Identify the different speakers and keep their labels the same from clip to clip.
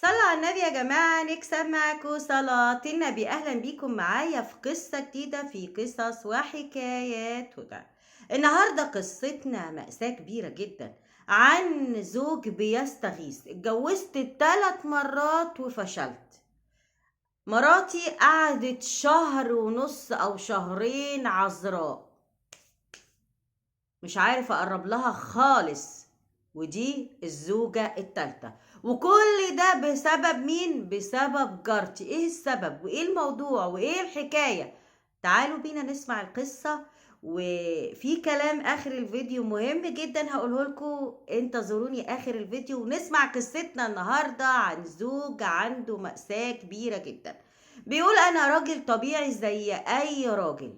Speaker 1: صلوا على النبي يا جماعة نكسب معاكم صلاة النبي. أهلا بيكم معايا في قصة جديدة في قصص وحكايات هدى. النهاردة قصتنا مأساة كبيرة جدا عن زوج بيستغيث. اتجوزت 3 مرات وفشلت. مراتي قعدت شهر ونص أو شهرين عذراء، مش عارف اقرب لها خالص، ودي الزوجة التالتة. وكل ده بسبب مين؟ بسبب جارتي. ايه السبب وايه الموضوع وايه الحكاية؟ تعالوا بينا نسمع القصة، وفي كلام اخر الفيديو مهم جدا هقوله لكم. انتظروني اخر الفيديو ونسمع قصتنا النهاردة عن زوج عنده مأساة كبيرة جدا. بيقول انا راجل طبيعي زي اي راجل.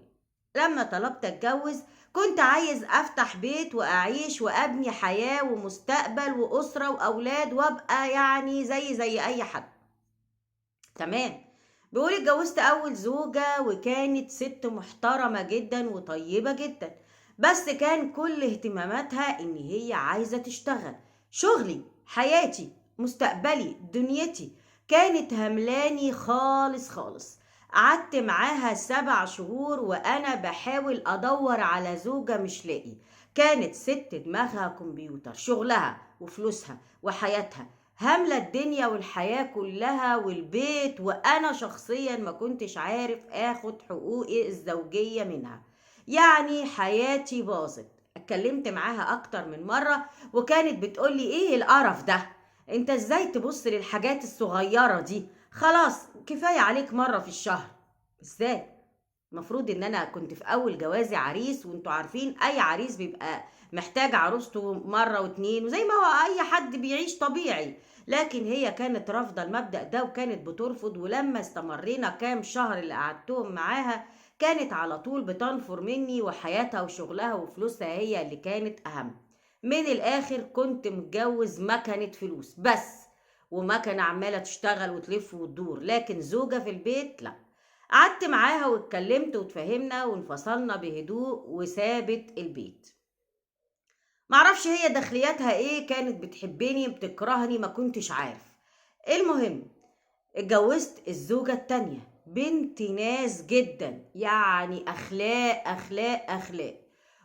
Speaker 1: لما طلبت اتجوز كنت عايز افتح بيت واعيش وابني حياة ومستقبل واسرة واولاد وابقى يعني زي اي حد. تمام. بيقول اتجوزت اول زوجة وكانت ست محترمة جدا وطيبة جدا، بس كان كل اهتماماتها ان هي عايزة تشتغل. شغلي، حياتي، مستقبلي، دنيتي كانت هملاني خالص خالص. قعدت معاها 7 شهور وانا بحاول ادور على زوجة مش لاقي. كانت ست دماغها كمبيوتر، شغلها وفلوسها وحياتها هاملة الدنيا والحياة كلها والبيت، وأنا شخصيا ما كنتش عارف آخد حقوقي الزوجية منها. يعني حياتي باظت. اتكلمت معاها أكتر من مرة وكانت بتقولي إيه القرف ده؟ أنت إزاي تبص للحاجات الصغيرة دي؟ خلاص كفاية عليك مرة في الشهر. إزاي؟ المفروض ان انا كنت في اول جوازي عريس، وانتوا عارفين اي عريس بيبقى محتاج عروسته مرة واتنين، وزي ما هو اي حد بيعيش طبيعي. لكن هي كانت رافضة المبدأ ده وكانت بترفض، ولما استمرينا كام شهر اللي قعدتهم معاها كانت على طول بتنفر مني، وحياتها وشغلها وفلوسها هي اللي كانت اهم. من الاخر كنت متجوز مكنة فلوس بس، ومكنة عمالة تشتغل وتلف وتدور، لكن زوجة في البيت لا. قعدت معاها واتكلمت واتفاهمنا وانفصلنا بهدوء وسابت البيت. معرفش هي داخلياتها ايه، كانت بتحبني بتكرهني ما كنتش عارف. المهم اتجوزت الزوجة التانية، بنت ناس جدا، يعني اخلاق اخلاق اخلاق،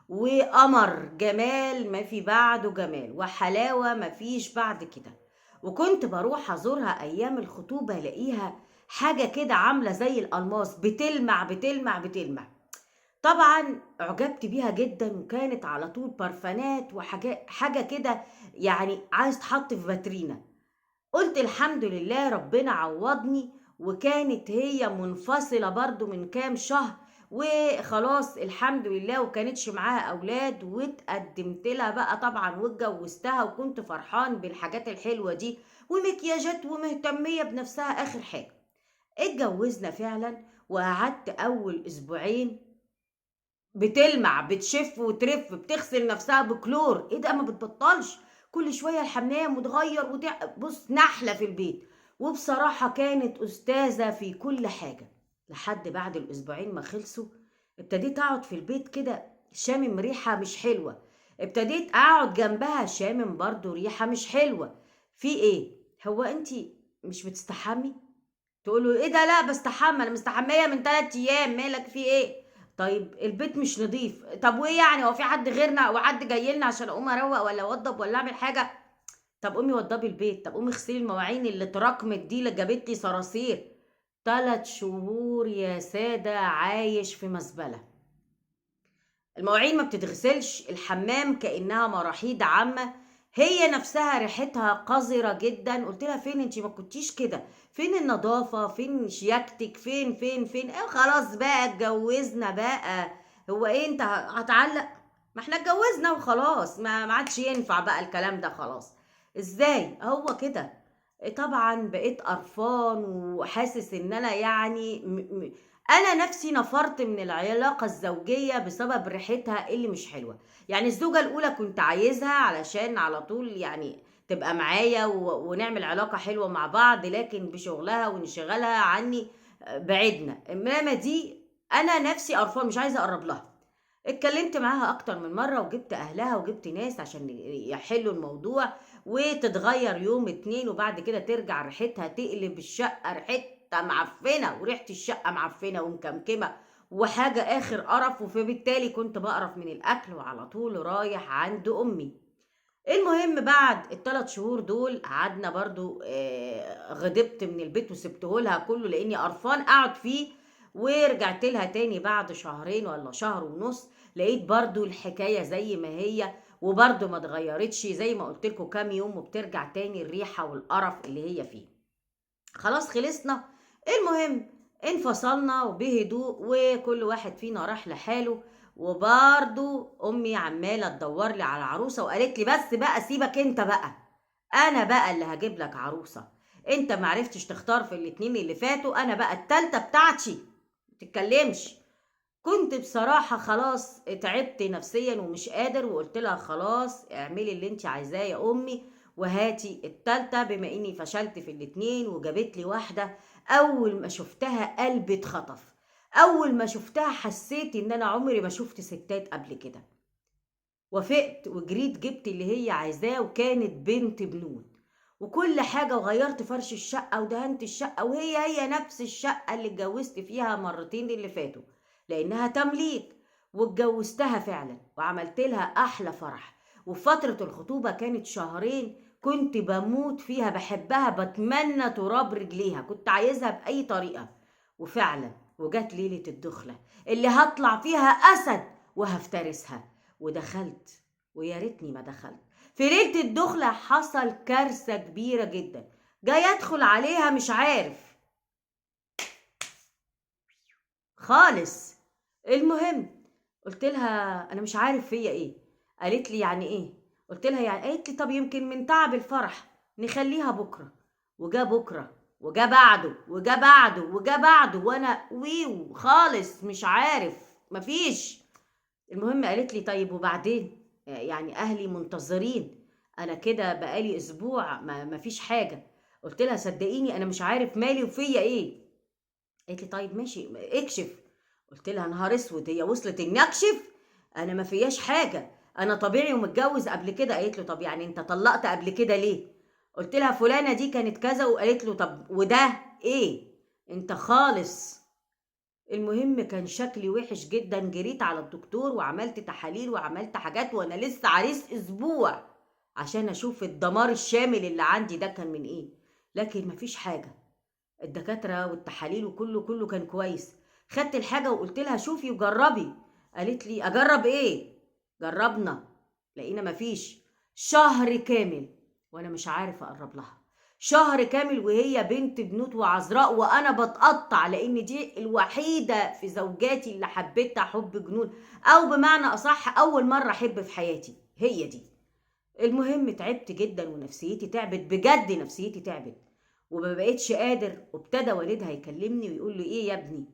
Speaker 1: وقمر جمال ما في بعده جمال، وحلاوة ما فيش بعد كده. وكنت بروح ازورها ايام الخطوبة الاقيها حاجة كده عاملة زي الألماس، بتلمع بتلمع بتلمع. طبعا اعجبت بيها جدا، وكانت على طول برفانات وحاجة حاجة كده، يعني عايز تحط في فاترينا. قلت الحمد لله ربنا عوضني. وكانت هي منفصلة برضو من كام شهر وخلاص الحمد لله، وكانتش معاها أولاد، واتقدمت لها بقى طبعا واتجوزتها، وكنت فرحان بالحاجات الحلوة دي ومكياجات ومهتمية بنفسها آخر حاجة. اتجوزنا فعلا، وقعدت أول أسبوعين بتلمع بتشف وترف بتغسل نفسها بكلور. ايه ده؟ ما بتبطلش كل شويه الحمام وتغير بص نحله في البيت. وبصراحه كانت استاذه في كل حاجه. لحد بعد الاسبوعين ما خلصوا ابتديت اقعد في البيت كده شامم ريحه مش حلوه. ابتديت اقعد جنبها شامم برضو ريحه مش حلوه. في ايه؟ هو انتي مش بتستحمي؟ تقول له ايه ده؟ لا بستحمى، انا مستحميه من 3 ايام، مالك في ايه؟ طيب البيت مش نظيف، طب وايه يعني؟ هو في حد غيرنا او حد جاي لنا عشان اقوم اروق ولا اوضب ولا اعمل حاجه؟ طب قومي وضبي البيت، طب قومي اغسلي المواعين اللي اتراكمت دي اللي جابت لي صراصير. 3 شهور يا ساده عايش في مزبله. المواعين ما بتتغسلش، الحمام كأنها مراحيض عامة، هي نفسها ريحتها قذرة جدا. قلت لها فين انتي؟ ما كنتيش كده، فين النظافة؟ فين شياكتك؟ فين خلاص بقى اتجوزنا بقى. هو ايه انت هتعلق؟ ما احنا اتجوزنا وخلاص، ما عادش ينفع بقى الكلام ده خلاص. ازاي هو كده؟ طبعا بقيت قرفان وحاسس ان انا يعني انا نفسي نفرت من العلاقة الزوجية بسبب ريحتها اللي مش حلوة. يعني الزوجة الاولى كنت عايزها علشان على طول يعني تبقى معايا ونعمل علاقة حلوة مع بعض، لكن بشغلها وانشغالها عني بعدنا. انما دي انا نفسي قرفان مش عايزة اقرب لها. اتكلمت معاها اكتر من مرة وجبت اهلها وجبت ناس عشان يحلوا الموضوع، وتتغير يوم اتنين، وبعد كده ترجع ريحتها تقلب الشقة ريحتها معفنة، وريحة الشقة معفنة ومكمكمة وحاجة آخر قرف. فبالتالي كنت بقرف من الأكل وعلى طول رايح عند أمي. المهم بعد ال3 شهور دول قعدنا برضو، غضبت من البيت وسبته لها كله لاني قرفان اقعد فيه. ورجعت لها تاني بعد شهرين ولا شهر ونص، لقيت برضو الحكاية زي ما هي، وبرضو ما اتغيرتش زي ما قلت لكم كام يوم، وبترجع تاني الريحة والقرف اللي هي فيه. خلاص خلصنا. المهم انفصلنا وبهدوء، وكل واحد فينا راح لحاله. وبرضو امي عماله تدور لي على عروسه، وقالت لي بس بقى سيبك انت بقى، انا بقى اللي هجيب لك عروسه. انت معرفتش تختار في الاتنين اللي فاتوا، انا بقى التالتة بتاعتي، متتكلمش. كنت بصراحة خلاص تعبت نفسيا ومش قادر، وقلت لها خلاص اعملي اللي انت عايزاه يا امي، وهاتي التالتة بما اني فشلت في الاتنين. وجابت لي واحدة اول ما شفتها قلبي اتخطف. اول ما شفتها حسيت ان انا عمري ما شفت ستات قبل كده. وافقت وجريت جبت اللي هي عايزاه، وكانت بنت بنوت وكل حاجة، وغيرت فرش الشقة ودهنت الشقة، وهي نفس الشقة اللي اتجوزت فيها مرتين اللي فاتوا، لأنها تمليك. واتجوزتها فعلا وعملت لها أحلى فرح. وفي فترة الخطوبة كانت شهرين، كنت بموت فيها، بحبها، بتمنى تراب رجليها، كنت عايزها بأي طريقة. وفعلا وجت ليلة الدخلة اللي هطلع فيها أسد وهفترسها. ودخلت، ويا ريتني ما دخلت. في ليلة الدخلة حصل كارثة كبيرة جدا. جاي ادخل عليها مش عارف خالص. المهم قلت لها انا مش عارف فيا ايه. قالت لي يعني ايه؟ قلت لها يعني، قالت لي طب يمكن من تعب الفرح نخليها بكرة. وجا بكرة وجا بعده وجا بعده وجا بعده، وانا ويو خالص مش عارف، مفيش. المهم قالت لي طيب وبعدين، يعني اهلي منتظرين، انا كده بقالي اسبوع ما فيش حاجه. قلت لها صدقيني انا مش عارف مالي وفيا ايه. قالت لي طيب ماشي اكشف. قلت لها نهار اسود، هي وصلت اني اكشف؟ انا ما فياش حاجه، انا طبيعي ومتجوز قبل كده. قالت له طب يعني انت طلقت قبل كده ليه؟ قلت لها فلانه دي كانت كذا. وقالت له طب وده ايه؟ انت خالص. المهم كان شكلي وحش جدا، جريت على الدكتور وعملت تحاليل وعملت حاجات، وانا لسه عريس اسبوع، عشان اشوف الدمار الشامل اللي عندي ده كان من ايه. لكن مفيش حاجة، الدكاترة والتحاليل وكله كان كويس. خدت الحاجة وقلت لها شوفي وجربي. قالت لي اجرب ايه؟ جربنا لقينا مفيش. شهر كامل وانا مش عارف اقرب لها، شهر كامل وهي بنت بنوت وعذراء، وانا بتقطع لان دي الوحيدة في زوجاتي اللي حبيتها حب جنون، او بمعنى اصح اول مرة احب في حياتي هي دي. المهم تعبت جدا ونفسيتي تعبت بجد، نفسيتي تعبت وما بقتش قادر. وابتدى والدها يكلمني ويقول لي ايه يا ابني،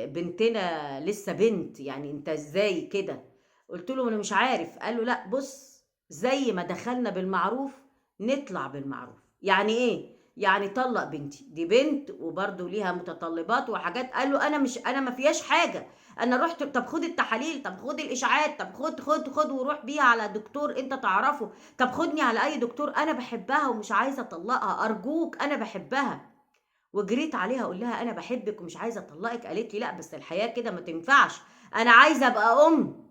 Speaker 1: بنتنا لسه بنت، يعني انت ازاي كده؟ قلت له انا مش عارف. قال له لا بص، زي ما دخلنا بالمعروف نطلع بالمعروف. يعني ايه؟ يعني طلق بنتي دي بنت وبرضه ليها متطلبات وحاجات. قال له انا ما فيهاش حاجه. انا رحت طب خد التحاليل، طب خد الاشاعات، طب خد وروح بيها على دكتور انت تعرفه، طب خدني على اي دكتور، انا بحبها ومش عايزه اطلقها، ارجوك انا بحبها. وجريت عليها اقول لها انا بحبك ومش عايزه اطلقك. قالت لي لا بس الحياه كده ما تنفعش، انا عايزه ابقى ام،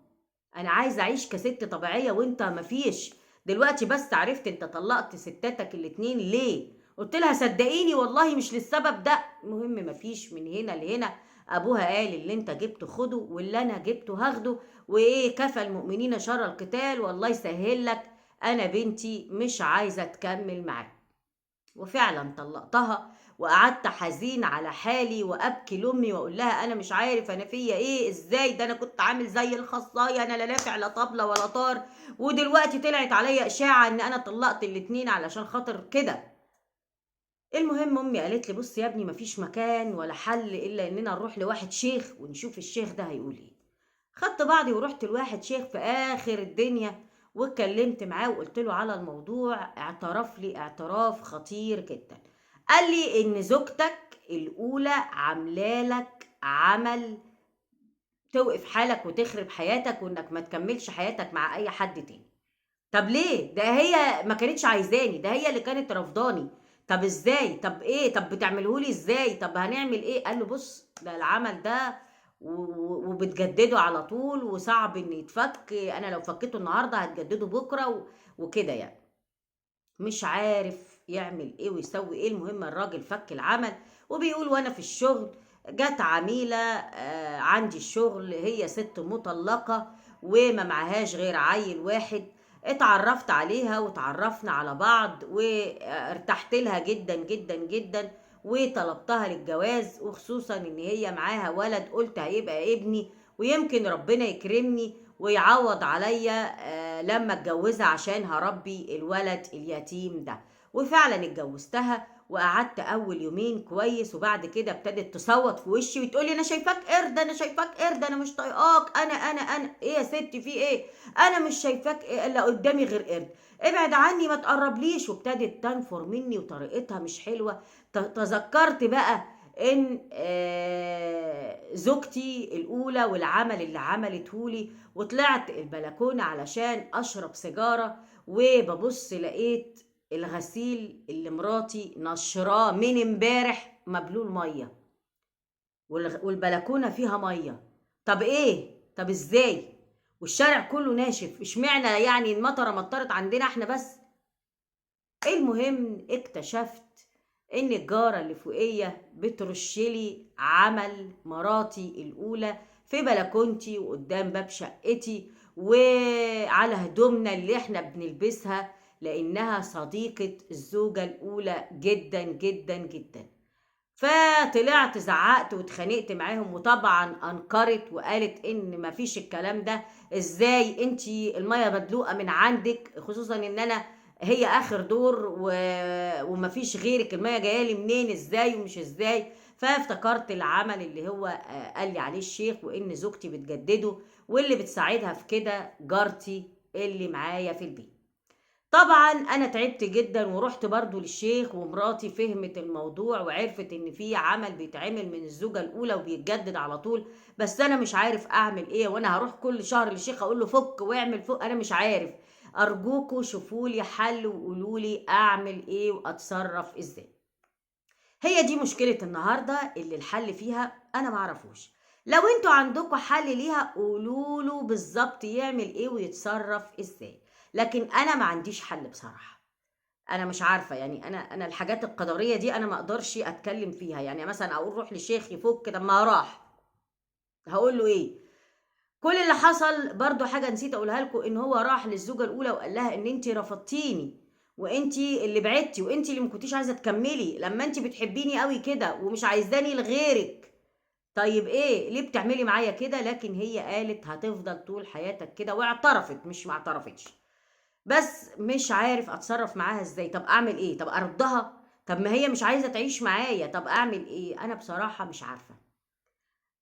Speaker 1: انا عايزه اعيش كست طبيعيه وانت مفيش. دلوقتي بس عرفت انت طلقت ستاتك الاتنين ليه؟ قلت لها صدقيني والله مش للسبب ده. المهم مفيش، من هنا لهنا ابوها قال اللي انت جبته خده واللي انا جبته هاخده، وايه كفى المؤمنين شر القتال والله يسهل لك. انا بنتي مش عايزه تكمل معاك. وفعلا طلقتها، وقعدت حزين على حالي وابكي لامي واقول لها انا مش عارف انا فيا ايه، ازاي ده انا كنت عامل زي الخصايه، انا لا نافع لا طبله ولا طار، ودلوقتي طلعت عليا اشاعه ان انا طلقت الاتنين علشان خاطر كده. المهم امي قالت لي بص يا ابني مفيش مكان ولا حل الا اننا نروح لواحد شيخ ونشوف الشيخ ده هيقول ايه. خدت بعضي ورحت لواحد شيخ في اخر الدنيا، واتكلمت معاه وقلت له على الموضوع. اعترف لي اعتراف خطير جدا. قال لي ان زوجتك الاولى عاملالك عمل توقف حالك وتخرب حياتك، وانك ما تكملش حياتك مع اي حد تاني. طب ليه؟ ده هي ما كانتش عايزاني، ده هي اللي كانت رافضاني. طب ازاي؟ طب ايه؟ طب بتعمله لي ازاي؟ طب هنعمل ايه؟ قال له بص، ده العمل ده وبتجدده على طول وصعب ان يتفك، انا لو فكيته النهارده هتجدده بكره وكده يعني. مش عارف يعمل ايه ويسوي ايه. المهم الراجل فك العمل، وبيقول وانا في الشغل جت عميلة عندي الشغل، هي ست مطلقة وما معهاش غير عيل واحد. اتعرفت عليها وتعرفنا على بعض وارتحت لها جدا جدا جدا، وطلبتها للجواز، وخصوصا ان هي معاها ولد قلت هيبقى ابني، ويمكن ربنا يكرمني ويعوض عليا لما اتجوزها عشان هربي الولد اليتيم ده. وفعلا اتجوزتها وقعدت اول يومين كويس، وبعد كده ابتدت تصوت في وشي وتقولي انا شايفاك قرد، انا شايفاك قرد، انا مش طايقاك، انا ايه يا ستي في ايه؟ انا مش شايفاك الا قدامي غير قرد، ابعد عني ما تقربليش. وابتدت تنفر مني وطريقتها مش حلوه. تذكرت بقى ان زوجتي الاولى والعمل اللي عملته لي، وطلعت البلكونه علشان اشرب سيجاره، وببص لقيت الغسيل اللي مراتي نشراه من امبارح مبلول ميه، والبلكونه فيها ميه. طب ايه؟ طب ازاي؟ والشارع كله ناشف، اشمعنى يعني المطره مطرت عندنا احنا بس؟ المهم اكتشفت ان الجاره اللي فوقيه بترشلي عمل مراتي الاولى في بلكونتي وقدام باب شقتي وعلى هدومنا اللي احنا بنلبسها، لانها صديقه الزوجه الاولى جدا جدا جدا. فطلعت زعقت واتخانقت معاهم، وطبعا انكرت وقالت ان مفيش الكلام ده. ازاي انتي الميه مدلوقه من عندك، خصوصا ان انا هي اخر دور ومفيش غيرك، الميه جايه لي منين؟ ازاي ومش ازاي؟ فافتكرت العمل اللي هو قال لي عليه الشيخ، وان زوجتي بتجدده، واللي بتساعدها في كده جارتي اللي معايا في البيت. طبعا انا تعبت جدا ورحت برضو للشيخ، ومراتي فهمت الموضوع وعرفت ان في عمل بيتعمل من الزوجة الاولى وبيتجدد على طول. بس انا مش عارف اعمل ايه، وانا هروح كل شهر للشيخ اقول له فك واعمل فك؟ انا مش عارف. ارجوكوا شوفوا لي حل وقولوا لي اعمل ايه واتصرف ازاي. هي دي مشكلة النهاردة اللي الحل فيها انا معرفوش. لو انتوا عندكم حل ليها قولوله بالظبط يعمل ايه ويتصرف ازاي، لكن انا ما عنديش حل بصراحة. انا مش عارفة يعني، انا الحاجات القدرية دي انا ما اقدرش اتكلم فيها. يعني مثلا اقول روح للشيخ يفك، طب ما راح هقول له ايه؟ كل اللي حصل برضو حاجة نسيت اقولها لكم، ان هو راح للزوجة الاولى وقال لها ان انتي رفضتيني، وانتي اللي بعدتي، وانتي اللي مكنتيش عايزة تكملي لما انتي بتحبيني قوي كده ومش عايزاني لغيرك. طيب ايه ليه بتعملي معايا كده؟ لكن هي قالت هتفضل طول حياتك كده، واعترفت مش ما اعترفتش. بس مش عارف اتصرف معاها ازاي. طب اعمل ايه؟ طب اردها؟ طب ما هي مش عايزة تعيش معايا، طب اعمل ايه؟ انا بصراحة مش عارفة.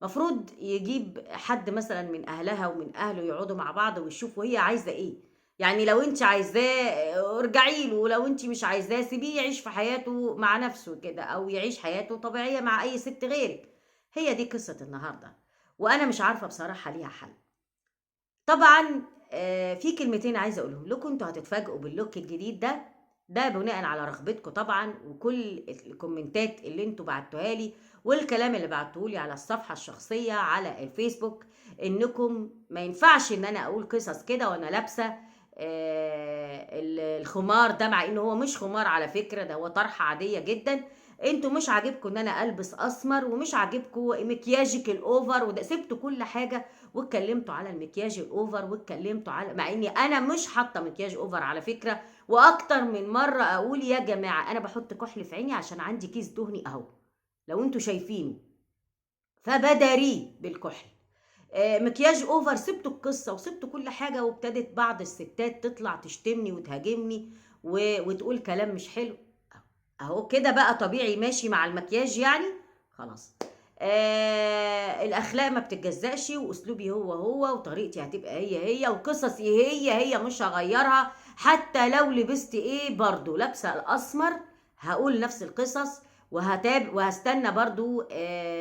Speaker 1: مفروض يجيب حد مثلا من اهلها ومن اهله يقعدوا مع بعض ويشوفوا هي عايزه ايه. يعني لو انت عايزاه ارجعي له، ولو انت مش عايزاه سيبيه يعيش في حياته مع نفسه كده، او يعيش حياته طبيعيه مع اي ست غيرك. هي دي قصه النهارده، وانا مش عارفه بصراحه ليها حل. طبعا في كلمتين عايزه اقولهم لكم، انتوا هتتفاجئوا باللوك الجديد ده. ده بناء على رغبتكم طبعا، وكل الكومنتات اللي انتوا بعتوها لي، والكلام اللي بعتوه لي على الصفحه الشخصيه على الفيسبوك، انكم ما ينفعش ان انا اقول قصص كده وانا لابسه الخمار ده، مع انه هو مش خمار على فكره، ده هو طرحه عاديه جدا. انتوا مش عاجبكم ان انا البس اسمر، ومش عاجبكم مكياجك الاوفر، وده سبتوا كل حاجه واتكلمتوا على المكياج الاوفر، واتكلمتوا على، مع اني انا مش حاطه مكياج اوفر على فكره. واكتر من مره اقول يا جماعه انا بحط كحل في عيني عشان عندي كيس دهني اهو، لو انتوا شايفينه، فبداريه بالكحل. مكياج اوفر، سبتوا القصه وسبتوا كل حاجه، وابتدت بعض الستات تطلع تشتمني وتهاجمني وتقول كلام مش حلو. اهو كده بقى طبيعي ماشي مع المكياج يعني. خلاص. الاخلاق ما بتتجزأش، واسلوبي هو هو، وطريقتي هتبقى هي هي، وقصصي هي مش هغيرها. حتى لو لبست ايه برضو لابسه الاسمر هقول نفس القصص، وهستنى برضو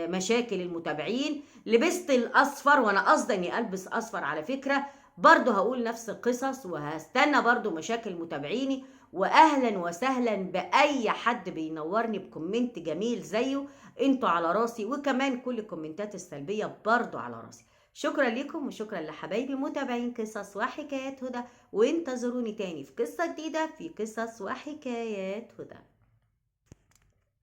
Speaker 1: مشاكل المتابعين. لبست الاصفر وانا قصدي اني البس اصفر على فكره، برضه هقول نفس القصص، وهستنى برضه مشاكل متابعيني. واهلا وسهلا باي حد بينورني بكومنت جميل زيه، انتوا على راسي، وكمان كل الكومنتات السلبيه برضه على راسي. شكرا لكم وشكرا لحبايبي متابعين قصص وحكايات هدى، وانتظروني تاني في قصه جديده في قصص وحكايات هدى.